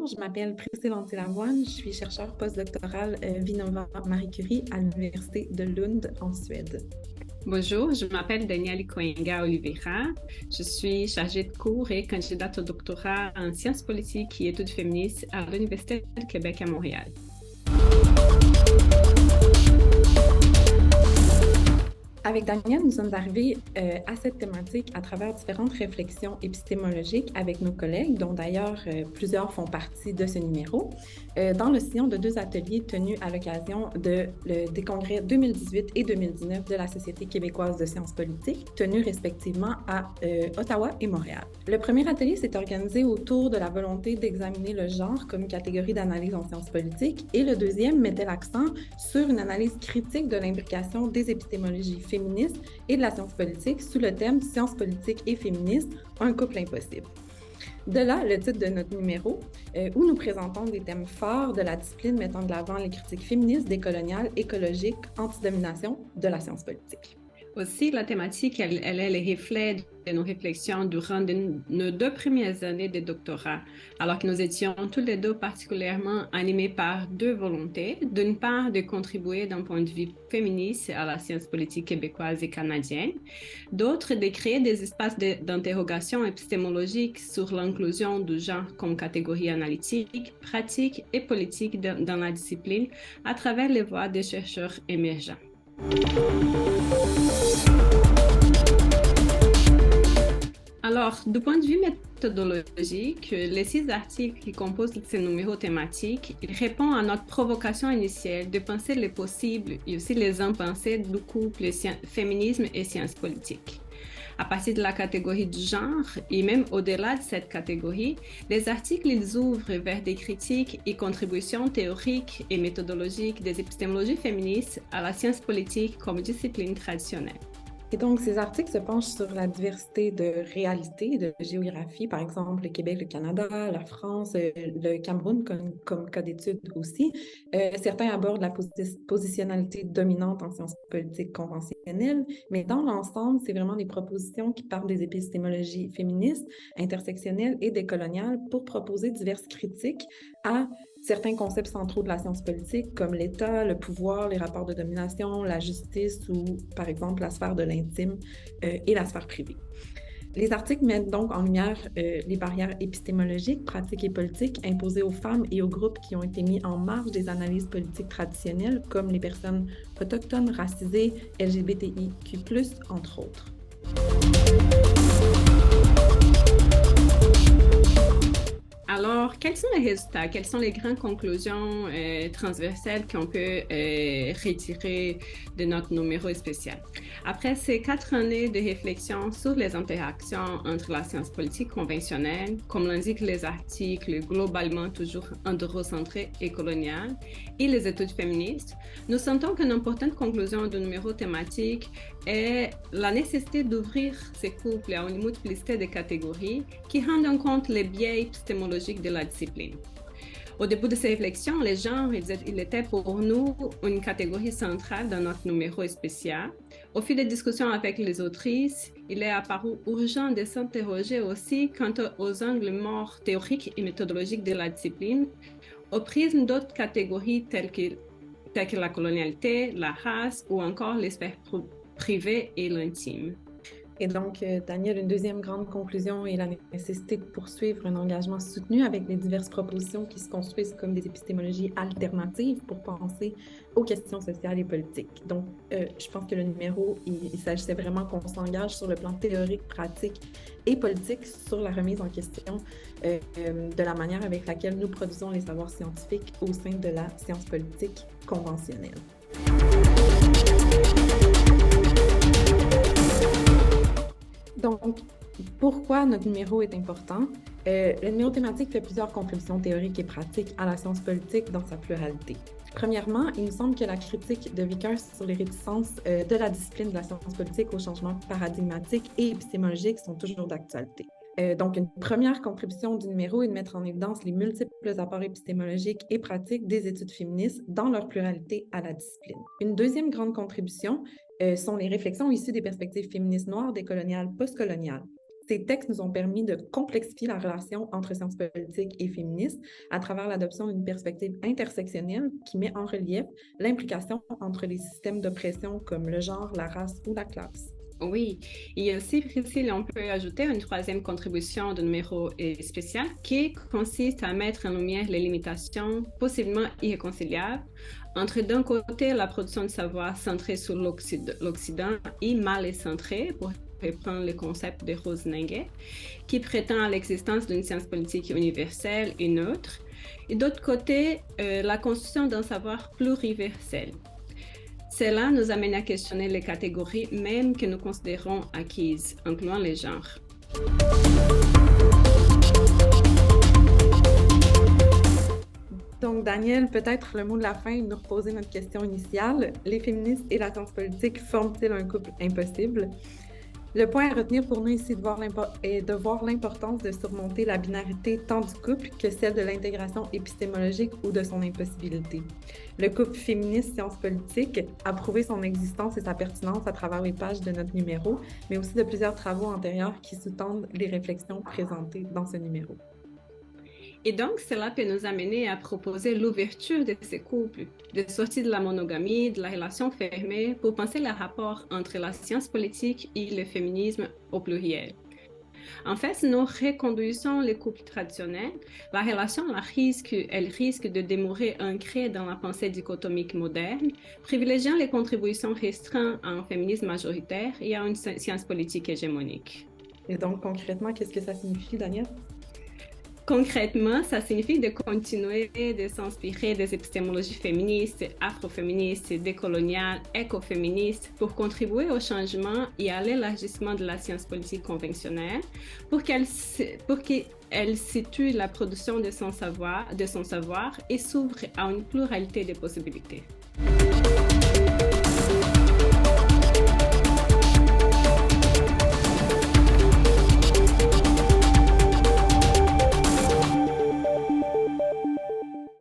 Bonjour, je m'appelle Priscille Antilavoine, je suis chercheure postdoctorale Vinnova Marie Curie à l'Université de Lund en Suède. Bonjour, je m'appelle Danielle Coenga Oliveira. Je suis chargée de cours et candidate au doctorat en sciences politiques et études féministes à l'Université du Québec à Montréal. Avec Daniel, nous sommes arrivés à cette thématique à travers différentes réflexions épistémologiques avec nos collègues, dont d'ailleurs plusieurs font partie de ce numéro, dans le sillon de deux ateliers tenus à l'occasion des congrès 2018 et 2019 de la Société québécoise de sciences politiques, tenus respectivement à Ottawa et Montréal. Le premier atelier s'est organisé autour de la volonté d'examiner le genre comme catégorie d'analyse en sciences politiques et le deuxième mettait l'accent sur une analyse critique de l'imbrication des épistémologies féministes et de la science politique sous le thème Sciences politiques et féministes, un couple impossible. De là, le titre de notre numéro, où nous présentons des thèmes forts de la discipline mettant de l'avant les critiques féministes, décoloniales, écologiques, antidomination de la science politique. Aussi, la thématique, elle est le reflet de nos réflexions durant nos 2 premières années de doctorat, alors que nous étions tous les deux particulièrement animés par 2 volontés. D'une part, de contribuer d'un point de vue féministe à la science politique québécoise et canadienne. D'autre, de créer des espaces d'interrogation épistémologique sur l'inclusion du genre comme catégorie analytique, pratique et politique dans la discipline à travers les voix des chercheurs émergents. Alors, du point de vue méthodologique, les 6 articles qui composent ces numéros thématiques, ils répondent à notre provocation initiale de penser les possibles et aussi les impensés du couple féminisme et sciences politiques. À partir de la catégorie du genre et même au-delà de cette catégorie, les articles ils ouvrent vers des critiques et contributions théoriques et méthodologiques des épistémologies féministes à la science politique comme discipline traditionnelle. Et donc, ces articles se penchent sur la diversité de réalités, de géographie, par exemple le Québec, le Canada, la France, le Cameroun comme cas d'étude aussi. Certains abordent la positionnalité dominante en sciences politiques conventionnelles, mais dans l'ensemble, c'est vraiment des propositions qui partent des épistémologies féministes, intersectionnelles et décoloniales pour proposer diverses critiques à certains concepts centraux de la science politique, comme l'État, le pouvoir, les rapports de domination, la justice ou, par exemple, la sphère de l'intime et la sphère privée. Les articles mettent donc en lumière les barrières épistémologiques, pratiques et politiques imposées aux femmes et aux groupes qui ont été mis en marge des analyses politiques traditionnelles, comme les personnes autochtones, racisées, LGBTIQ+, entre autres. Alors, quels sont les résultats? Quelles sont les grandes conclusions transversales qu'on peut retirer de notre numéro spécial? Après ces 4 années de réflexion sur les interactions entre la science politique conventionnelle, comme l'indiquent les articles globalement toujours androcentrés et coloniales, et les études féministes, nous sentons qu'une importante conclusion du numéro thématique est la nécessité d'ouvrir ces couples à une multiplicité de catégories qui rendent compte les biais épistémologiques de la discipline. Au début de ces réflexions, les genres, ils étaient pour nous une catégorie centrale dans notre numéro spécial. Au fil des discussions avec les autrices, il est apparu urgent de s'interroger aussi quant aux angles morts théoriques et méthodologiques de la discipline, au prisme d'autres catégories telles que la colonialité, la race ou encore les sphères privées et l'intime. Et donc, Daniel, une deuxième grande conclusion est la nécessité de poursuivre un engagement soutenu avec les diverses propositions qui se construisent comme des épistémologies alternatives pour penser aux questions sociales et politiques. Donc, je pense que le numéro, il s'agissait vraiment qu'on s'engage sur le plan théorique, pratique et politique sur la remise en question de la manière avec laquelle nous produisons les savoirs scientifiques au sein de la science politique conventionnelle. Donc, pourquoi notre numéro est important? Le numéro thématique fait plusieurs contributions théoriques et pratiques à la science politique dans sa pluralité. Premièrement, il nous semble que la critique de Vickers sur les réticences de la discipline de la science politique aux changements paradigmatiques et épistémologiques sont toujours d'actualité. Donc, une première contribution du numéro est de mettre en évidence les multiples apports épistémologiques et pratiques des études féministes dans leur pluralité à la discipline. Une deuxième grande contribution sont les réflexions issues des perspectives féministes noires, décoloniales, postcoloniales. Ces textes nous ont permis de complexifier la relation entre sciences politiques et féministes à travers l'adoption d'une perspective intersectionnelle qui met en relief l'implication entre les systèmes d'oppression comme le genre, la race ou la classe. Oui, et aussi, Priscille, on peut ajouter une troisième contribution de numéro spécial qui consiste à mettre en lumière les limitations possiblement irréconciliables entre d'un côté la production de savoir centrée sur l'Occident et mal centrée, pour reprendre le concept de Rose Ninguet, qui prétend à l'existence d'une science politique universelle et neutre, et d'autre côté, la construction d'un savoir pluriversel. Cela nous amène à questionner les catégories même que nous considérons acquises, incluant les genres. Donc, Daniel, peut-être le mot de la fin, nous reposer notre question initiale. Les féministes et la science politique forment-ils un couple impossible? Le point à retenir pour nous ici est de voir l'importance de surmonter la binarité tant du couple que celle de l'intégration épistémologique ou de son impossibilité. Le couple féministe-sciences politiques a prouvé son existence et sa pertinence à travers les pages de notre numéro, mais aussi de plusieurs travaux antérieurs qui sous-tendent les réflexions présentées dans ce numéro. Et donc, cela peut nous amener à proposer l'ouverture de ces couples, de sortir de la monogamie, de la relation fermée, pour penser le rapport entre la science politique et le féminisme au pluriel. En fait, si nous reconduisons les couples traditionnels, la relation elle risque de demeurer ancrée dans la pensée dichotomique moderne, privilégiant les contributions restreintes à un féminisme majoritaire et à une science politique hégémonique. Et donc, concrètement, qu'est-ce que ça signifie, Daniel? Concrètement, ça signifie de continuer de s'inspirer des épistémologies féministes, afroféministes, décoloniales, écoféministes pour contribuer au changement et à l'élargissement de la science politique conventionnelle pour qu'elle situe la production de son savoir et s'ouvre à une pluralité de possibilités.